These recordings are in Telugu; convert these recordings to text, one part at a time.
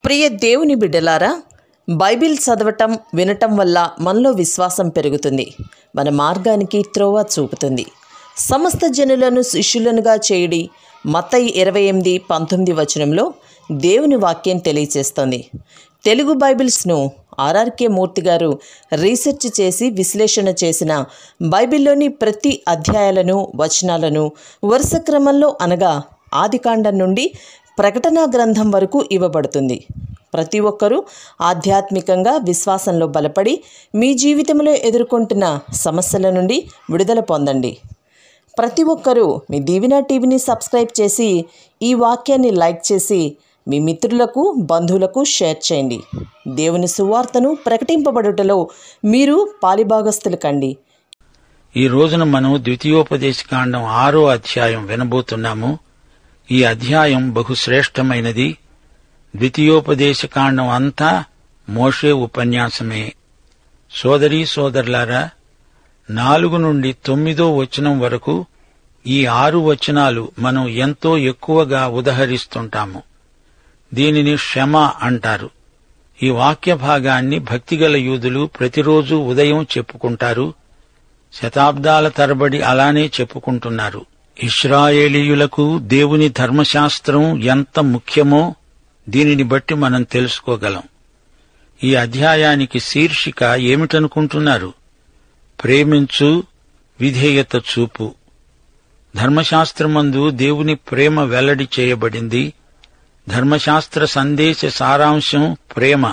ప్రియ దేవుని బిడ్డలారా, బైబిల్ చదవటం వినటం వల్ల మనలో విశ్వాసం పెరుగుతుంది. మన మార్గానికి త్రోవ చూపుతుంది. సమస్త జనులను శిష్యులనుగా చేయుడి మత్తయి 28:19 వచనంలో దేవుని వాక్యం తెలియచేస్తోంది. తెలుగు బైబిల్స్ను ఆర్ఆర్కే మూర్తి గారు రీసెర్చ్ చేసి విశ్లేషణ చేసిన బైబిల్లోని ప్రతి అధ్యాయాలను వచనాలను వరుస క్రమంలో అనగా ఆదికాండం నుండి ప్రకటనా గ్రంథం వరకు ఇవ్వబడుతుంది. ప్రతి ఒక్కరూ ఆధ్యాత్మికంగా విశ్వాసంలో బలపడి మీ జీవితంలో ఎదుర్కొంటున్న సమస్యల నుండి విడుదల పొందండి. ప్రతి ఒక్కరూ మీ దీవెన టీవీని సబ్స్క్రైబ్ చేసి ఈ వాక్యాన్ని లైక్ చేసి మీ మిత్రులకు బంధువులకు షేర్ చేయండి. దేవుని సువార్తను ప్రకటింపబడుటలో మీరు పాలిభాగస్తులు కండి. ఈ రోజున మనం ద్వితీయోపదేశకాండం 6వ అధ్యాయం వినబోతున్నాము. ఈ అధ్యాయం బహుశ్రేష్టమైనది. ద్వితీయోపదేశకాండం అంతా మోషే ఉపన్యాసమే. సోదరీ సోదరులారా, 4 నుండి 9వ వచనం వరకు ఈ 6 వచనాలు మనం ఎంతో ఎక్కువగా ఉదహరిస్తుంటాము. దీనిని క్షమ అంటారు. ఈ వాక్య భాగాన్ని భక్తిగల యూదులు ప్రతిరోజు ఉదయం చెప్పుకుంటారు. శతాబ్దాల తరబడి అలానే చెప్పుకుంటున్నారు. ఇశ్రాయేలీయులకు దేవుని ధర్మశాస్త్రం ఎంత ముఖ్యమో దీనిని బట్టి మనం తెలుసుకోగలం. ఈ అధ్యాయానికి శీర్షిక ఏమిటనుకుంటున్నారు? ప్రేమించు, విధేయత చూపు. ధర్మశాస్త్రమందు దేవుని ప్రేమ వెల్లడి చేయబడింది. ధర్మశాస్త్ర సందేశ సారాంశం ప్రేమ.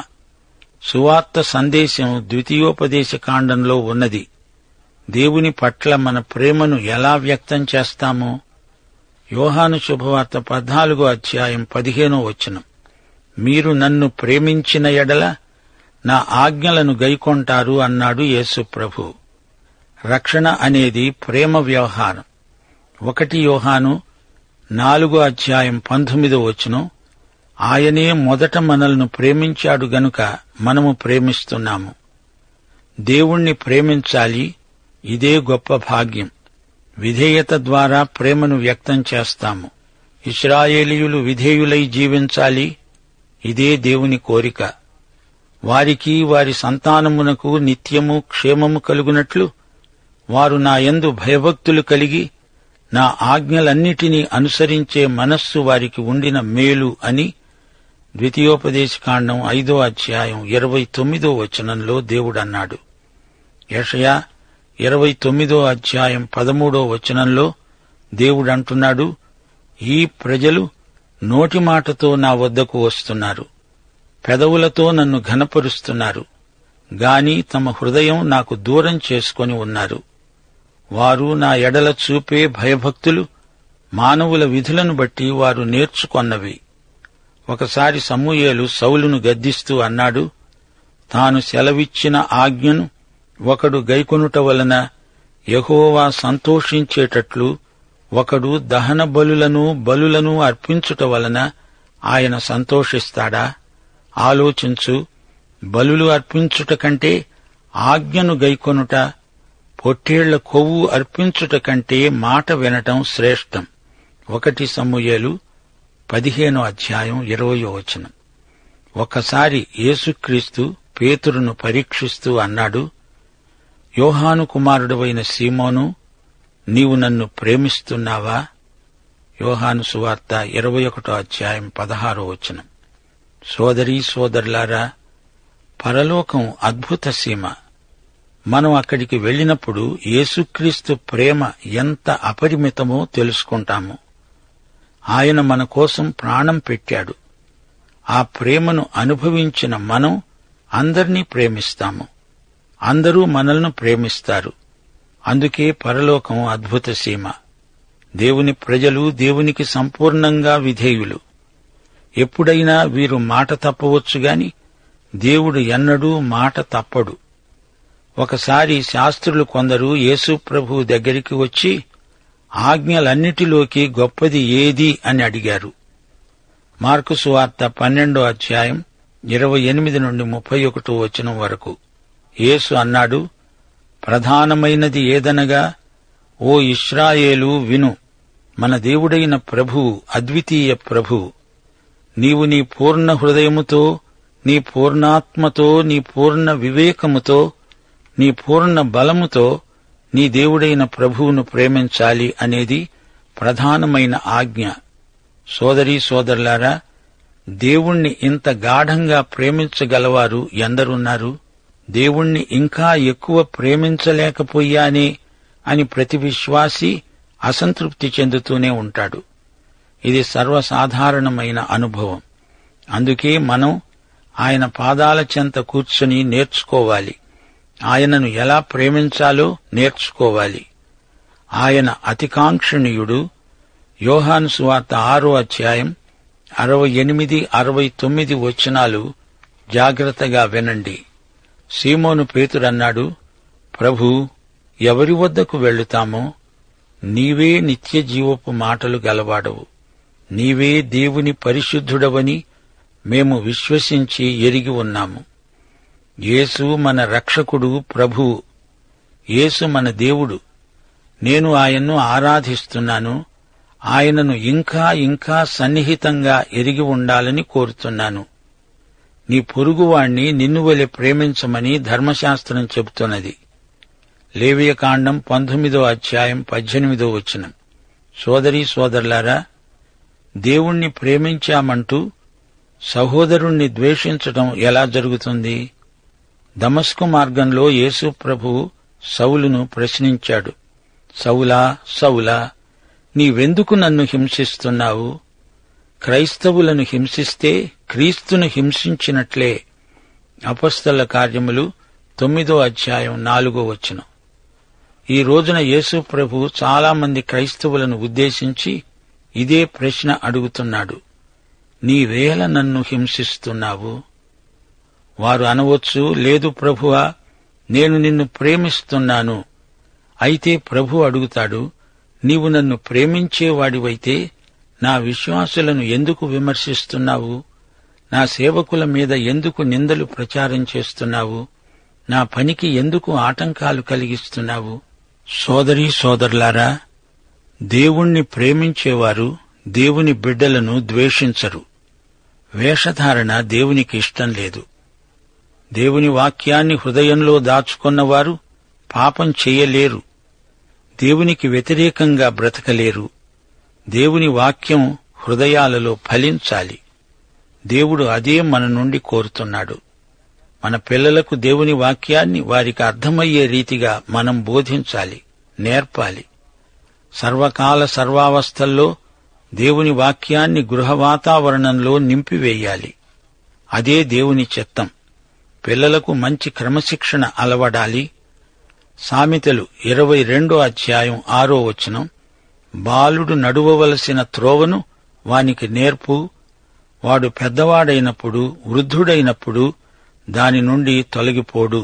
సువార్త సందేశం ద్వితీయోపదేశకాండంలో ఉన్నది. దేవుని పట్ల మన ప్రేమను ఎలా వ్యక్తం చేస్తామో యోహాను శుభవార్త 14వ అధ్యాయం 15వ వచనం. మీరు నన్ను ప్రేమించిన ఎడల నా ఆజ్ఞలను గైకొంటారు అన్నాడు యేసు ప్రభు. రక్షణ అనేది ప్రేమ వ్యవహారం. 1 యోహాను 4వ అధ్యాయం 19వ వచనం. ఆయనే మొదట మనల్ని ప్రేమించాడు గనుక మనము ప్రేమిస్తున్నాము. దేవుణ్ణి ప్రేమించాలి. ఇదే గొప్ప భాగ్యం. విధేయత ద్వారా ప్రేమను వ్యక్తం చేస్తాము. ఇశ్రాయేలీయులు విధేయులై జీవించాలి. ఇదే దేవుని కోరిక. వారికి వారి సంతానమునకు నిత్యము క్షేమము కలుగునట్లు వారు నా యందు భయభక్తులు కలిగి నా ఆజ్ఞలన్నిటినీ అనుసరించే మనస్సు వారికి ఉండిన మేలు అని ద్వితీయోపదేశకాండం 5వ అధ్యాయం 29వ వచనంలో దేవుడన్నాడు. యెషయా 29వ అధ్యాయం 13వ వచనంలో దేవుడంటున్నాడు, ఈ ప్రజలు నోటి మాటతో నా వద్దకు వస్తున్నారు, పెదవులతో నన్ను ఘనపరుస్తున్నారు, గాని తమ హృదయం నాకు దూరం చేసుకొని ఉన్నారు. వారు నా ఎడల చూపే భయభక్తులు మానవుల విధులను బట్టి వారు నేర్చుకొన్నవి. ఒకసారి సమూయేలు సౌలును గద్దిస్తూ అన్నాడు, తాను సెలవిచ్చిన ఆజ్ఞను ఒకడు గైకొనుట వలన యెహోవా సంతోషించేటట్లు ఒకడు దహన బలులను అర్పించుట వలన ఆయన సంతోషిస్తాడా? ఆలోచించు. బలులు అర్పించుట కంటే ఆజ్ఞను గైకొనుట, పొట్టేళ్ల కొవ్వు అర్పించుట కంటే మాట వినటం శ్రేష్టం. 1 సమూయేలు 15వ అధ్యాయం 20వ వచనం. ఒకసారి యేసుక్రీస్తు పేతురును పరీక్షిస్తూ అన్నాడు, యోహాను కుమారుడవైన సీమోను, నీవు నన్ను ప్రేమిస్తున్నావా? యోహాను సువార్త 21వ అధ్యాయం 16వ వచనం. సోదరీ సోదరులారా, పరలోకం అద్భుత సీమ. మనం అక్కడికి వెళ్లినప్పుడు యేసుక్రీస్తు ప్రేమ ఎంత అపరిమితమో తెలుసుకుంటాము. ఆయన మన కోసం ప్రాణం పెట్టాడు. ఆ ప్రేమను అనుభవించిన మనం అందర్నీ ప్రేమిస్తాము. అందరూ మనల్ని ప్రేమిస్తారు. అందుకే పరలోకం అద్భుత సీమ. దేవుని ప్రజలు దేవునికి సంపూర్ణంగా విధేయులు. ఎప్పుడైనా వీరు మాట తప్పవచ్చుగాని దేవుడు ఎన్నడూ మాట తప్పడు. ఒకసారి శాస్త్రులు కొందరు యేసు ప్రభువు దగ్గరికి వచ్చి ఆజ్ఞలన్నిటిలోకి గొప్పది ఏది అని అడిగారు. మార్కు సువార్త 12వ అధ్యాయం 28 నుండి 31వ వచనం వరకు. యేసు అన్నాడు, ప్రధానమైనది ఏదనగా, ఓ ఇశ్రాయేలు విను, మన దేవుడైన ప్రభువు అద్వితీయ ప్రభువు. నీవు నీ పూర్ణ హృదయముతో, నీ పూర్ణాత్మతో, నీ పూర్ణ వివేకముతో, నీ పూర్ణ బలముతో నీ దేవుడైన ప్రభువును ప్రేమించాలి అనేది ప్రధానమైన ఆజ్ఞ. సోదరీ సోదరులారా, దేవుణ్ణి ఇంత గాఢంగా ప్రేమించగలవారు ఎందరున్నారు? దేవుణ్ణి ఇంకా ఎక్కువ ప్రేమించలేకపోయానే అని ప్రతి విశ్వాసీ అసంతృప్తి చెందుతూనే ఉంటాడు. ఇది సర్వసాధారణమైన అనుభవం. అందుకే మనం ఆయన పాదాల చెంత కూర్చుని నేర్చుకోవాలి. ఆయనను ఎలా ప్రేమించాలో నేర్చుకోవాలి. ఆయన అతికాంక్షణీయుడు. యోహాను సువార్త 6వ అధ్యాయం 68, 69 వచనాలు జాగ్రత్తగా వినండి. సీమోను పేతురన్నాడు, ప్రభూ, ఎవరి వద్దకు వెళ్లుతామో? నీవే నిత్య జీవపు మాటలు గలవాడవు. నీవే దేవుని పరిశుద్ధుడవని మేము విశ్వసించి ఎరిగి ఉన్నాము. యేసు మన రక్షకుడు, ప్రభువు. యేసు మన దేవుడు. నేను ఆయన్ను ఆరాధిస్తున్నాను. ఆయనను ఇంకా ఇంకా సన్నిహితంగా ఎరిగి ఉండాలని కోరుతున్నాను. నీ పొరుగువాణ్ణి నిన్ను వలె ప్రేమించమని ధర్మశాస్త్రం చెబుతున్నది. లేవియకాండం 19వ అధ్యాయం 18వ వచనం. సోదరీ సోదరులారా, దేవుణ్ణి ప్రేమించామంటూ సహోదరుణ్ణి ద్వేషించటం ఎలా జరుగుతుంది? దమస్కు మార్గంలో యేసు ప్రభువు సౌలును ప్రశ్నించాడు. సౌలా, సౌలా, నీవెందుకు నన్ను హింసిస్తున్నావు? క్రైస్తవులను హింసిస్తే క్రీస్తును హింసించినట్లే. అపొస్తలుల కార్యములు 9వ అధ్యాయం 4వ వచనం. ఈ రోజున యేసు ప్రభు చాలామంది క్రైస్తవులను ఉద్దేశించి ఇదే ప్రశ్న అడుగుతున్నాడు. నీవేళ నన్ను హింసిస్తున్నావు? వారు అనవచ్చు, లేదు ప్రభువా, నేను నిన్ను ప్రేమిస్తున్నాను. అయితే ప్రభు అడుగుతాడు, నీవు నన్ను ప్రేమించేవాడివైతే నా విశ్వాసులను ఎందుకు విమర్శిస్తున్నావు? నా సేవకుల మీద ఎందుకు నిందలు ప్రచారం చేస్తున్నావు? నా పనికి ఎందుకు ఆటంకాలు కలిగిస్తున్నావు? సోదరీ సోదరులారా, దేవుణ్ణి ప్రేమించేవారు దేవుని బిడ్డలను ద్వేషించరు. వేషధారణ దేవునికి ఇష్టం లేదు. దేవుని వాక్యాన్ని హృదయంలో దాచుకున్నవారు పాపం చెయ్యలేరు. దేవునికి వ్యతిరేకంగా బ్రతకలేరు. దేవుని వాక్యం హృదయాలలో ఫలించాలి. దేవుడు అదే మన నుండి కోరుతున్నాడు. మన పిల్లలకు దేవుని వాక్యాన్ని వారికి అర్థమయ్యే రీతిగా మనం బోధించాలి, నేర్పాలి. సర్వకాల సర్వావస్థల్లో దేవుని వాక్యాన్ని గృహ వాతావరణంలో నింపివేయాలి. అదే దేవుని చిత్తం. పిల్లలకు మంచి క్రమశిక్షణ అలవడాలి. సామెతలు 22వ అధ్యాయం 6వ వచనం. బాలుడు నడువవలసిన త్రోవను వానికి నేర్పు. వాడు పెద్దవాడైనప్పుడు, వృద్ధుడైనప్పుడు దాని నుండి తొలగిపోడు.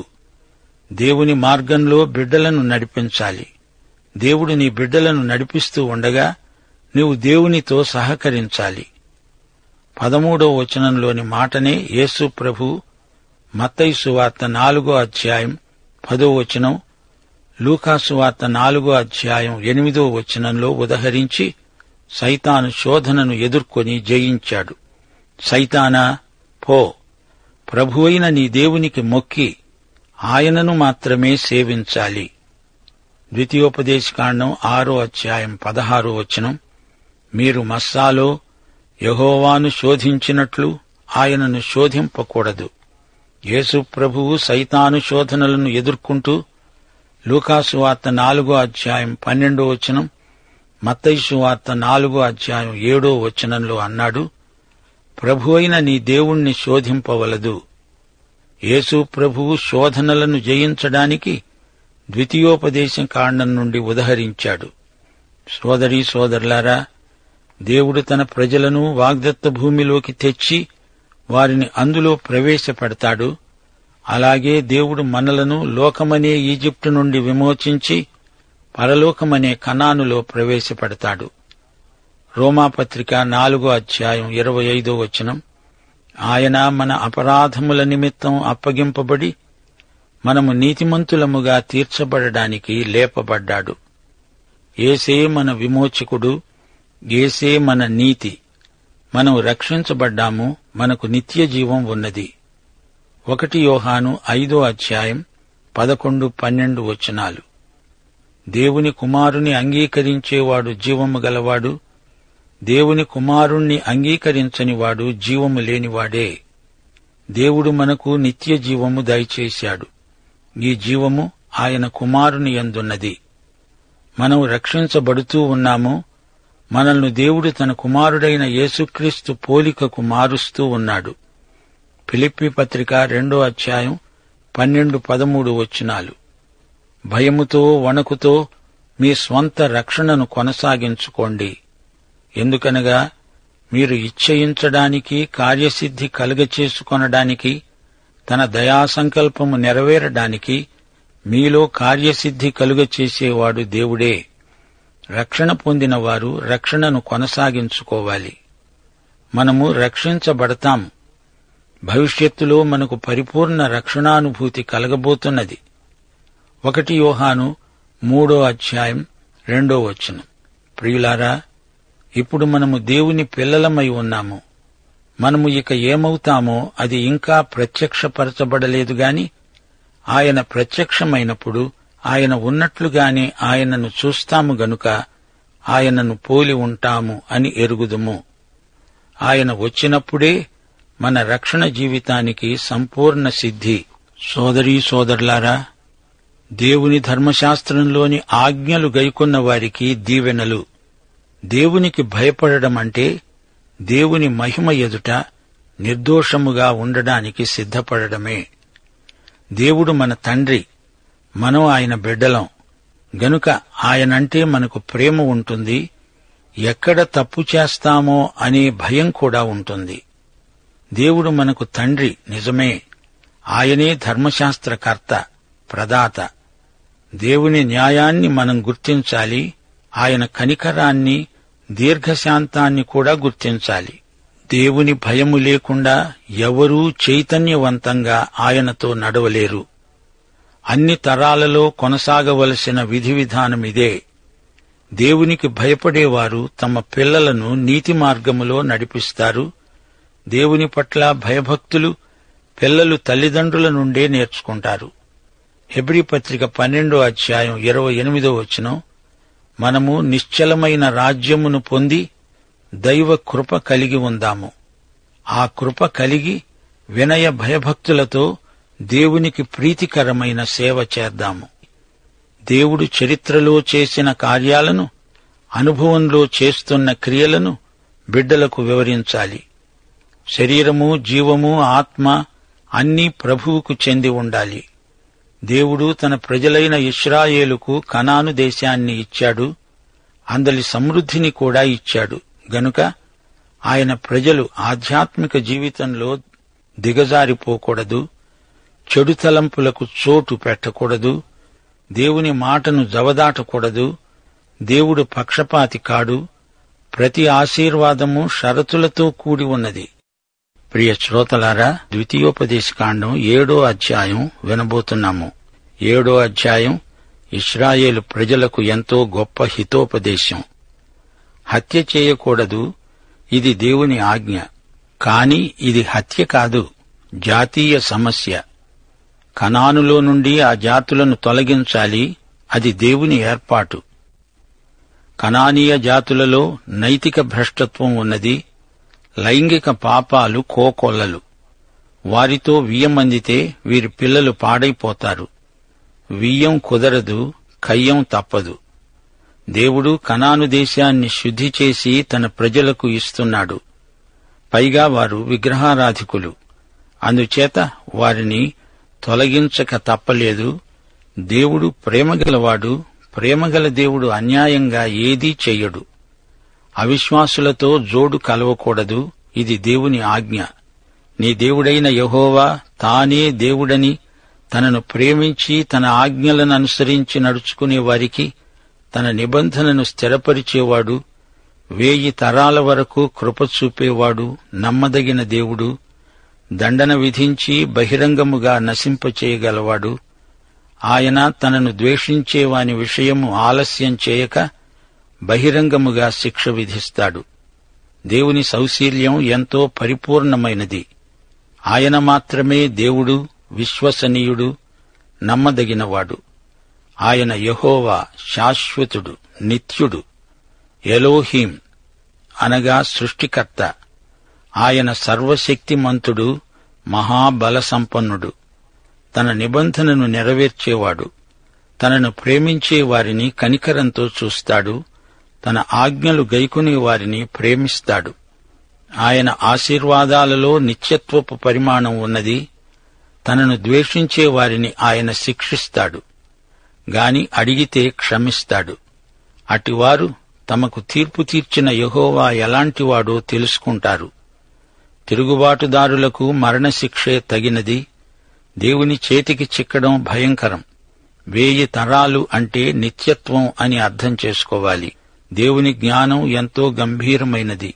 దేవుని మార్గంలో బిడ్డలను నడిపించాలి. దేవుడు నీ బిడ్డలను నడిపిస్తూ ఉండగా నీవు దేవునితో సహకరించాలి. 13వ వచనంలోని మాటనే యేసు ప్రభు మత్తయి సువార్త 4వ అధ్యాయం 10వ వచనం, లూకా సువార్త 4వ అధ్యాయం 8వ వచనంలో ఉదహరించి సైతాను శోధనను ఎదుర్కొని జయించాడు. సైతానా, పో, ప్రభువైన నీ దేవునికి మొక్కి ఆయనను మాత్రమే సేవించాలి. ద్వితీయోపదేశకాండం 6వ అధ్యాయం 16వ వచనం. మీరు మస్సాలో యెహోవాను శోధించినట్లు ఆయనను శోధింపకూడదు. యేసు ప్రభువు సైతాను శోధనలను ఎదుర్కొంటూ లూకాసు వార్త 4వ అధ్యాయం 12వ వచనం, మత్తయి సువార్త 4వ అధ్యాయం 7వ వచనంలో అన్నాడు, ప్రభువైన నీ దేవుణ్ణి శోధింపవలదు. యేసు ప్రభువు శోధనలను జయించడానికి ద్వితీయోపదేశం కాండం నుండి ఉదహరించాడు. సోదరీ సోదరులారా, దేవుడు తన ప్రజలను వాగ్దత్త భూమిలోకి తెచ్చి వారిని అందులో ప్రవేశపెడతాడు. అలాగే దేవుడు మనలను లోకమనే ఈజిప్టు నుండి విమోచించి పరలోకమనే కనానులో ప్రవేశపెడతాడు. రోమాపత్రిక 4వ అధ్యాయం 25వ వచనం. ఆయన మన అపరాధముల నిమిత్తం అప్పగింపబడి మనము నీతిమంతులముగా తీర్చబడడానికి లేపబడ్డాడు. యేసే మన విమోచకుడు, యేసే మన నీతి. మనం రక్షించబడ్డాము, మనకు నిత్య జీవం ఉన్నది. 1 యోహాను 5:11-12 వచనాలు. దేవుని కుమారుని అంగీకరించేవాడు జీవము గలవాడు, దేవుని కుమారుణ్ణి అంగీకరించనివాడు జీవము లేనివాడే. దేవుడు మనకు నిత్య జీవము దయచేశాడు. ఈ జీవము ఆయన కుమారుని యందున్నది. మనం రక్షించబడుతూ ఉన్నాము. మనల్ని దేవుడు తన కుమారుడైన యేసుక్రీస్తు పోలికకు మారుస్తూ ఉన్నాడు. ఫిలిప్పీ పత్రిక 2:12-13 వచనాలు. భయముతో వణకుతో మీ స్వంత రక్షణను కొనసాగించుకోండి. ఎందుకనగా మీరు ఇచ్చయించడానికి, కార్యసిద్ధి కలుగచేసుకొనడానికి, తన దయాసంకల్పము నెరవేరడానికి మీలో కార్యసిద్ధి కలుగచేసేవాడు దేవుడే. రక్షణ పొందిన వారు రక్షణను కొనసాగించుకోవాలి. మనము రక్షించబడతాం. భవిష్యత్తులో మనకు పరిపూర్ణ రక్షణానుభూతి కలగబోతున్నది. 1 యోహాను 3:2 ప్రియులారా, ఇప్పుడు మనము దేవుని పిల్లలమై ఉన్నాము. మనము ఇక ఏమవుతామో అది ఇంకా ప్రత్యక్షపరచబడలేదు గాని ఆయన ప్రత్యక్షమైనప్పుడు ఆయన ఉన్నట్లుగానే ఆయనను చూస్తాము గనుక ఆయనను పోలి ఉంటాము అని ఎరుగుదుము. ఆయన వచ్చినప్పుడే మన రక్షణ జీవితానికి సంపూర్ణ సిద్ధి. సోదరీ సోదరులారా, దేవుని ధర్మశాస్త్రంలోని ఆజ్ఞలు గైకొన్న వారికి దీవెనలు. దేవునికి భయపడడం అంటే దేవుని మహిమ ఎదుట నిర్దోషముగా ఉండడానికి సిద్ధపడడమే. దేవుడు మన తండ్రి, మనం ఆయన బిడ్డలం గనుక ఆయనంటే మనకు ప్రేమ ఉంటుంది. ఎక్కడ తప్పు చేస్తామో అనే భయం కూడా ఉంటుంది. దేవుడు మనకు తండ్రి నిజమే. ఆయనే ధర్మశాస్త్రకర్త, ప్రదాత. దేవుని న్యాయాన్ని మనం గుర్తించాలి. ఆయన కనికరాన్ని, దీర్ఘశాంతాన్ని కూడా గుర్తించాలి. దేవుని భయము లేకుండా ఎవరూ చైతన్యవంతంగా ఆయనతో నడవలేరు. అన్ని తరాలలో కొనసాగవలసిన విధి విధానమిదే. దేవునికి భయపడేవారు తమ పిల్లలను నీతి మార్గములో నడిపిస్తారు. దేవుని పట్ల భయభక్తులు పిల్లలు తల్లిదండ్రుల నుండే నేర్చుకుంటారు. హెబ్రీ పత్రిక 12:28 మనము నిశ్చలమైన రాజ్యమును పొంది దైవ కృప కలిగి ఉందాము. ఆ కృప కలిగి వినయ భయభక్తులతో దేవునికి ప్రీతికరమైన సేవ చేద్దాము. దేవుడు చరిత్రలో చేసిన కార్యాలను, అనుభవంలో చేస్తున్న క్రియలను బిడ్డలకు వివరించాలి. శరీరము, జీవము, ఆత్మ అన్నీ ప్రభువుకు చెంది ఉండాలి. దేవుడు తన ప్రజలైన ఇశ్రాయేలుకు కనాను దేశాన్ని ఇచ్చాడు. అందలి సమృద్ధిని కూడా ఇచ్చాడు. గనుక ఆయన ప్రజలు ఆధ్యాత్మిక జీవితంలో దిగజారిపోకూడదు. చెడు తలంపులకు చోటు పెట్టకూడదు. దేవుని మాటను జవదాటకూడదు. దేవుడు పక్షపాతి కాడు. ప్రతి ఆశీర్వాదము షరతులతో కూడి ఉన్నది. ప్రియ శ్రోతలారా, ద్వితీయోపదేశకాండం 7వ అధ్యాయం వినబోతున్నాము. 7వ అధ్యాయం ఇశ్రాయేలు ప్రజలకు ఎంతో గొప్ప హితోపదేశం. హత్య చేయకూడదు, ఇది దేవుని ఆజ్ఞ. కాని ఇది హత్య కాదు, జాతీయ సమస్య. కనానులో నుండి ఆ జాతులను తొలగించాలి. అది దేవుని ఏర్పాటు. కనానీయ జాతులలో నైతిక భ్రష్టత్వం ఉన్నది. లైంగిక పాపాలు కోకొల్లలు. వారితో వియ్యమందితే వీరి పిల్లలు పాడైపోతారు. వియ్యం కుదరదు, కయ్యం తప్పదు. దేవుడు కనాను దేశాన్ని శుద్ధి చేసి తన ప్రజలకు ఇస్తున్నాడు. పైగా వారు విగ్రహారాధికులు. అందుచేత వారిని తొలగించక తప్పలేదు. దేవుడు ప్రేమగలవాడు. ప్రేమగల దేవుడు అన్యాయంగా ఏదీ చెయ్యడు. అవిశ్వాసులతో జోడు కలవకూడదు. ఇది దేవుని ఆజ్ఞ. నీ దేవుడైన యెహోవా తానే దేవుడని, తనను ప్రేమించి తన ఆజ్ఞలను అనుసరించి నడుచుకునే వారికి తన నిబంధనను స్థిరపరిచేవాడు, 1000 తరాల వరకు కృప చూపేవాడు, నమ్మదగిన దేవుడు, దండన విధించి బహిరంగముగా నశింపచేయగలవాడు. ఆయన తనను ద్వేషించేవాని విషయము ఆలస్యం చేయక బహిరంగముగా శిక్ష విధిస్తాడు. దేవుని సౌశీల్యం ఎంతో పరిపూర్ణమైనది. ఆయన మాత్రమే దేవుడు, విశ్వసనీయుడు, నమ్మదగినవాడు. ఆయన యెహోవా, శాశ్వతుడు, నిత్యుడు, ఎలోహీం అనగా సృష్టికర్త. ఆయన సర్వశక్తిమంతుడు, మహాబలసంపన్నుడు. తన నిబంధనను నెరవేర్చేవాడు. తనను ప్రేమించే వారిని కనికరంతో చూస్తాడు. తన ఆజ్ఞలు గైకొనే వారిని ప్రేమిస్తాడు. ఆయన ఆశీర్వాదాలలో నిత్యత్వపు పరిమాణం ఉన్నది. తనను ద్వేషించే వారిని ఆయన శిక్షిస్తాడు గాని అడిగితే క్షమిస్తాడు. అటివారు తమకు తీర్పు తీర్చిన యెహోవా ఎలాంటివాడో తెలుసుకుంటారు. తిరుగుబాటుదారులకు మరణశిక్షే తగినది. దేవుని చేతికి చిక్కడం భయంకరం. 1000 తరాలు అంటే నిత్యత్వం అని అర్థం చేసుకోవాలి. దేవుని జ్ఞానం ఎంతో గంభీరమైనది.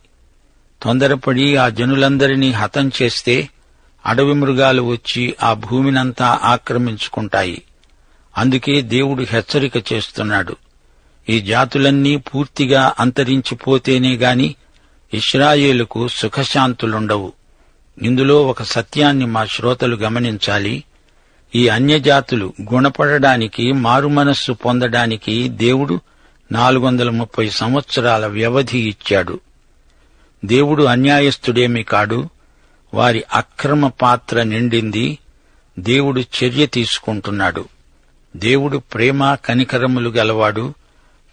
తొందరపడి ఆ జనులందరినీ హతం చేస్తే అడవి మృగాలు వచ్చి ఆ భూమినంతా ఆక్రమించుకుంటాయి. అందుకే దేవుడు హెచ్చరిక చేస్తున్నాడు. ఈ జాతులన్నీ పూర్తిగా అంతరించిపోతేనే గాని ఇశ్రాయేలుకు సుఖశాంతులుండవు. ఇందులో ఒక సత్యాన్ని మా శ్రోతలు గమనించాలి. ఈ అన్యజాతులు గుణపడడానికి, మారుమనస్సు పొందడానికి దేవుడు 430 సంవత్సరాల వ్యవధి ఇచ్చాడు. దేవుడు అన్యాయస్థుడేమీ కాడు. వారి అక్రమ పాత్ర నిండింది. దేవుడు చర్య తీసుకుంటున్నాడు. దేవుడు ప్రేమ కనికరములు గలవాడు.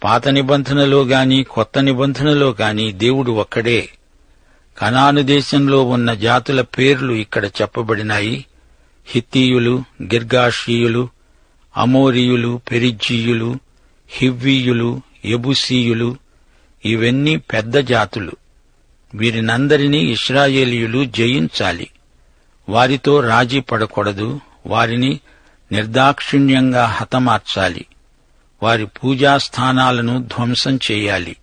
పాత నిబంధనలో గాని కొత్త నిబంధనలో గాని దేవుడు ఒక్కడే. కనాను దేశంలో ఉన్న జాతుల పేర్లు ఇక్కడ చెప్పబడినాయి. హిత్తీయులు, గిర్గాషీయులు, అమోరీయులు, పెరిజ్జీయులు, హివ్వీయులు, యెబూసీయులు. ఇవన్నీ పెద్ద జాతులు. వీరినందరినీ ఇశ్రాయేలీయులు జయించాలి. వారితో రాజీ పడకూడదు. వారిని నిర్దాక్షిణ్యంగా హతమార్చాలి. వారి పూజాస్థానాలను ధ్వంసం చేయాలి.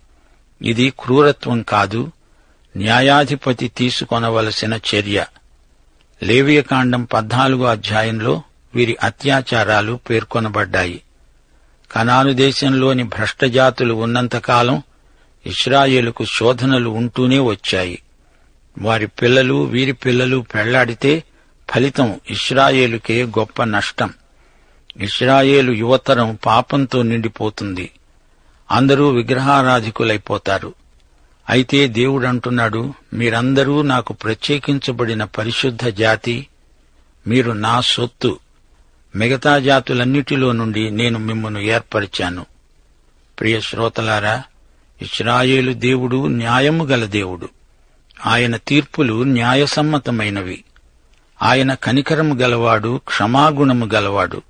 ఇది క్రూరత్వం కాదు, న్యాయాధిపతి తీసుకొనవలసిన చర్య. లేవియకాండం 14వ అధ్యాయంలో వీరి అత్యాచారాలు పేర్కొనబడ్డాయి. కనాను దేశంలోని భ్రష్టజాతులు ఉన్నంతకాలం ఇశ్రాయేలుకు శోధనలు ఉంటూనే వచ్చాయి. వారి పిల్లలు, వీరి పిల్లలు పెళ్లాడితే ఫలితం ఇశ్రాయేలుకే గొప్ప నష్టం. ఇశ్రాయేలు యువతరం పాపంతో నిండిపోతుంది. అందరూ విగ్రహారాధికులైపోతారు. అయితే దేవుడంటున్నాడు, మీరందరూ నాకు ప్రత్యేకించబడిన పరిశుద్ధ జాతి, మీరు నా సొత్తు. మిగతా జాతులన్నిటిలో నుండి నేను మిమ్మును ఏర్పరిచాను. ప్రియ శ్రోతలారా, ఇశ్రాయేలు దేవుడు న్యాయము గల దేవుడు. ఆయన తీర్పులు న్యాయసమ్మతమైనవి. ఆయన కనికరము గలవాడు, క్షమాగుణము గలవాడు.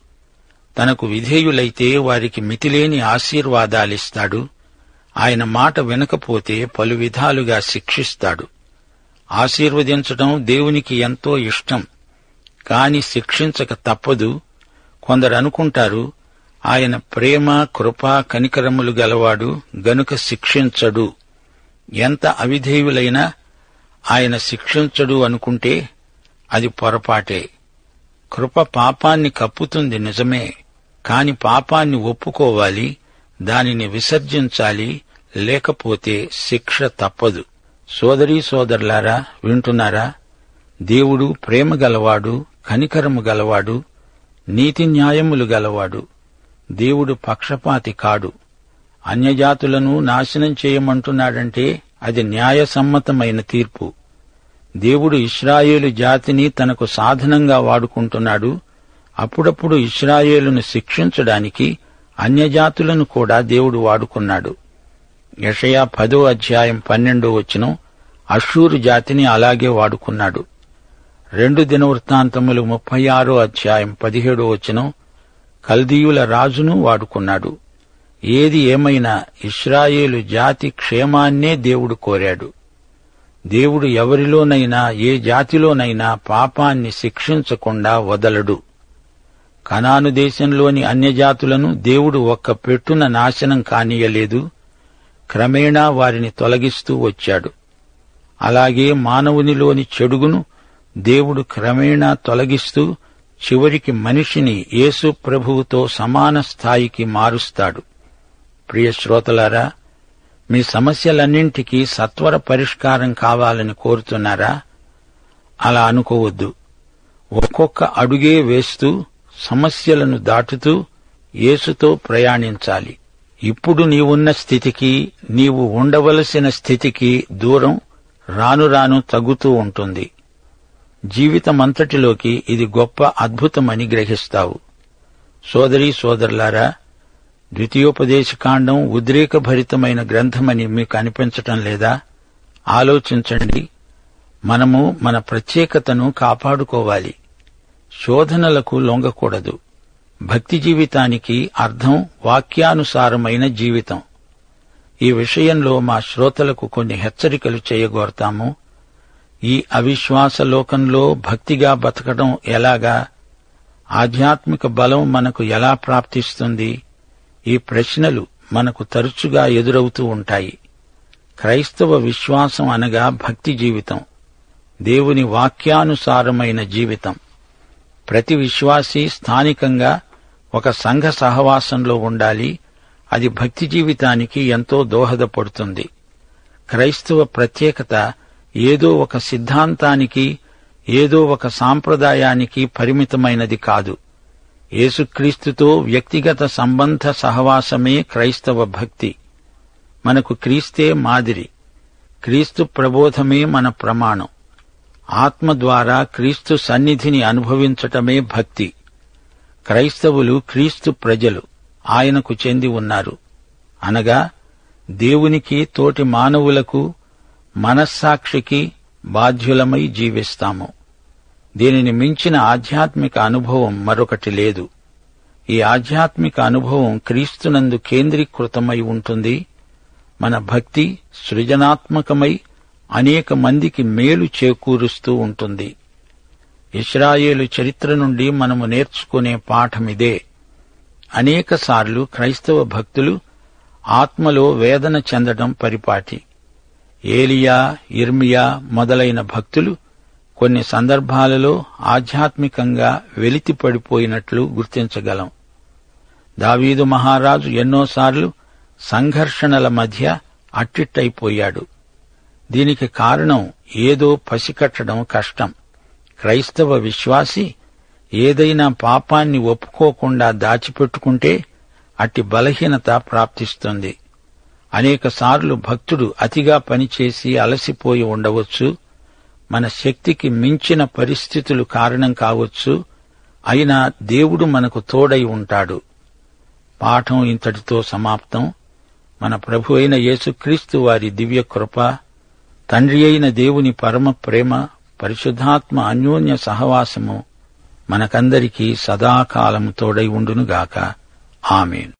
తనకు విధేయులైతే వారికి మితిలేని ఆశీర్వాదాలిస్తాడు. ఆయన మాట వినకపోతే పలు విధాలుగా శిక్షిస్తాడు. ఆశీర్వదించడం దేవునికి ఎంతో ఇష్టం. కాని శిక్షించక తప్పదు. కొందరు అనుకుంటారు, ఆయన ప్రేమ, కృప, కనికరములు గలవాడు గనుక శిక్షించడు. ఎంత అవిధేయులైనా ఆయన శిక్షించడు అనుకుంటే అది పొరపాటే. కృప పాపాన్ని కప్పుతుంది నిజమే, కాని పాపాన్ని ఒప్పుకోవాలి, దానిని విసర్జించాలి, లేకపోతే శిక్ష తప్పదు. సోదరీ సోదరులారా, వింటున్నారా? దేవుడు ప్రేమ గలవాడు, కనికరము గలవాడు, నీతి న్యాయములు గలవాడు. దేవుడు పక్షపాతి కాడు. అన్యజాతులను నాశనం చేయమంటున్నాడంటే అది న్యాయసమ్మతమైన తీర్పు. దేవుడు ఇశ్రాయేలు జాతిని తనకు సాధనంగా వాడుకుంటున్నాడు. అప్పుడప్పుడు ఇశ్రాయేలును శిక్షించడానికి అన్యజాతులను కూడా దేవుడు వాడుకున్నాడు. యెషయా 10వ అధ్యాయం 12వ వచనం అష్షూరు జాతిని అలాగే వాడుకున్నాడు. 2 దినవృత్తాంతములు 36వ అధ్యాయం 17వ వచనం కల్దీయుల రాజును వాడుకున్నాడు. ఏది ఏమైనా ఇశ్రాయేలు జాతి క్షేమాన్నే దేవుడు కోరాడు. దేవుడు ఎవరిలోనైనా, ఏ జాతిలోనైనా పాపాన్ని శిక్షించకుండా వదలడు. కనాను దేశంలోని అన్యజాతులను దేవుడు ఒక్క పెట్టున నాశనం కానీయలేదు. క్రమేణా వారిని తొలగిస్తూ వచ్చాడు. అలాగే మానవునిలోని చెడుగును దేవుడు క్రమేణా తొలగిస్తూ చివరికి మనిషిని యేసు ప్రభువుతో సమాన స్థాయికి మారుస్తాడు. ప్రియ శ్రోతలారా, మీ సమస్యలన్నింటికీ సత్వర పరిష్కారం కావాలని కోరుతున్నారా? అలా అనుకోవద్దు. ఒక్కొక్క అడుగే వేస్తూ సమస్యలను దాటుతూ యేసుతో ప్రయాణించాలి. ఇప్పుడు నీవున్న స్థితికి, నీవు ఉండవలసిన స్థితికి దూరం రాను రాను తగ్గుతూ ఉంటుంది. జీవితమంతటిలోకి ఇది గొప్ప అద్భుతమని గ్రహిస్తావు. సోదరీ సోదరులారా, ద్వితీయోపదేశకాండం ఉద్రేకభరితమైన గ్రంథమని మీకు అనిపించటం లేదా? ఆలోచించండి. మనము మన ప్రత్యేకతను కాపాడుకోవాలి. శోధనలకు లొంగకూడదు. భక్తి జీవితానికి అర్థం వాక్యానుసారమైన జీవితం. ఈ విషయంలో మా శ్రోతలకు కొన్ని హెచ్చరికలు చేయగోరతాము. ఈ అవిశ్వాస లోకంలో భక్తిగా బతకడం ఎలాగా? ఆధ్యాత్మిక బలం మనకు ఎలా ప్రాప్తిస్తుంది? ఈ ప్రశ్నలు మనకు తరచుగా ఎదురవుతూ ఉంటాయి. క్రైస్తవ విశ్వాసం అనగా భక్తి జీవితం, దేవుని వాక్యానుసారమైన జీవితం. ప్రతి విశ్వాసీ స్థానికంగా ఒక సంఘ సహవాసంలో ఉండాలి. అది భక్తి జీవితానికి ఎంతో దోహదపడుతుంది. క్రైస్తవ ప్రత్యేకత ఏదో ఒక సిద్ధాంతానికి, ఏదో ఒక సాంప్రదాయానికి పరిమితమైనది కాదు. యేసుక్రీస్తుతో వ్యక్తిగత సంబంధ సహవాసమే క్రైస్తవ భక్తి. మనకు క్రీస్తే మాదిరి. క్రీస్తు ప్రబోధమే మన ప్రమాణం. ఆత్మ ద్వారా క్రీస్తు సన్నిధిని అనుభవించటమే భక్తి. క్రైస్తవులు క్రీస్తు ప్రజలు, ఆయనకు చెంది ఉన్నారు. అనగా దేవునికి, తోటి మానవులకు, మనస్సాక్షికి బాధ్యులమై జీవిస్తాము. దీనిని మించిన ఆధ్యాత్మిక అనుభవం మరొకటి లేదు. ఈ ఆధ్యాత్మిక అనుభవం క్రీస్తునందు కేంద్రీకృతమై ఉంటుంది. మన భక్తి సృజనాత్మకమై అనేక మందికి మేలు చేకూరుస్తూ ఉంటుంది. ఇశ్రాయేలు చరిత్ర నుండి మనము నేర్చుకునే పాఠమిదే. అనేకసార్లు క్రైస్తవ భక్తులు ఆత్మలో వేదన చెందడం పరిపాటి. ఏలియా, ఇర్మియా మొదలైన భక్తులు కొన్ని సందర్భాలలో ఆధ్యాత్మికంగా వెలితిపడిపోయినట్లు గుర్తించగలం. దావీదు మహారాజు ఎన్నోసార్లు సంఘర్షణల మధ్య అట్టిట్టయిపోయాడు. దీనికి కారణం ఏదో పసికట్టడం కష్టం. క్రైస్తవ విశ్వాసి ఏదైనా పాపాన్ని ఒప్పుకోకుండా దాచిపెట్టుకుంటే అట్టి బలహీనత ప్రాప్తిస్తుంది. అనేకసార్లు భక్తుడు అతిగా పనిచేసి అలసిపోయి ఉండవచ్చు. మన శక్తికి మించిన పరిస్థితులు కారణం కావచ్చు. అయినా దేవుడు మనకు తోడై ఉంటాడు. పాఠం ఇంతటితో సమాప్తం. మన ప్రభు అయిన యేసుక్రీస్తు వారి దివ్య కృప, తండ్రి అయిన దేవుని పరమ ప్రేమ, పరిశుద్ధాత్మ అన్యోన్య సహవాసము మనకందరికీ సదాకాలము తోడై ఉండునుగాక. ఆమేన్.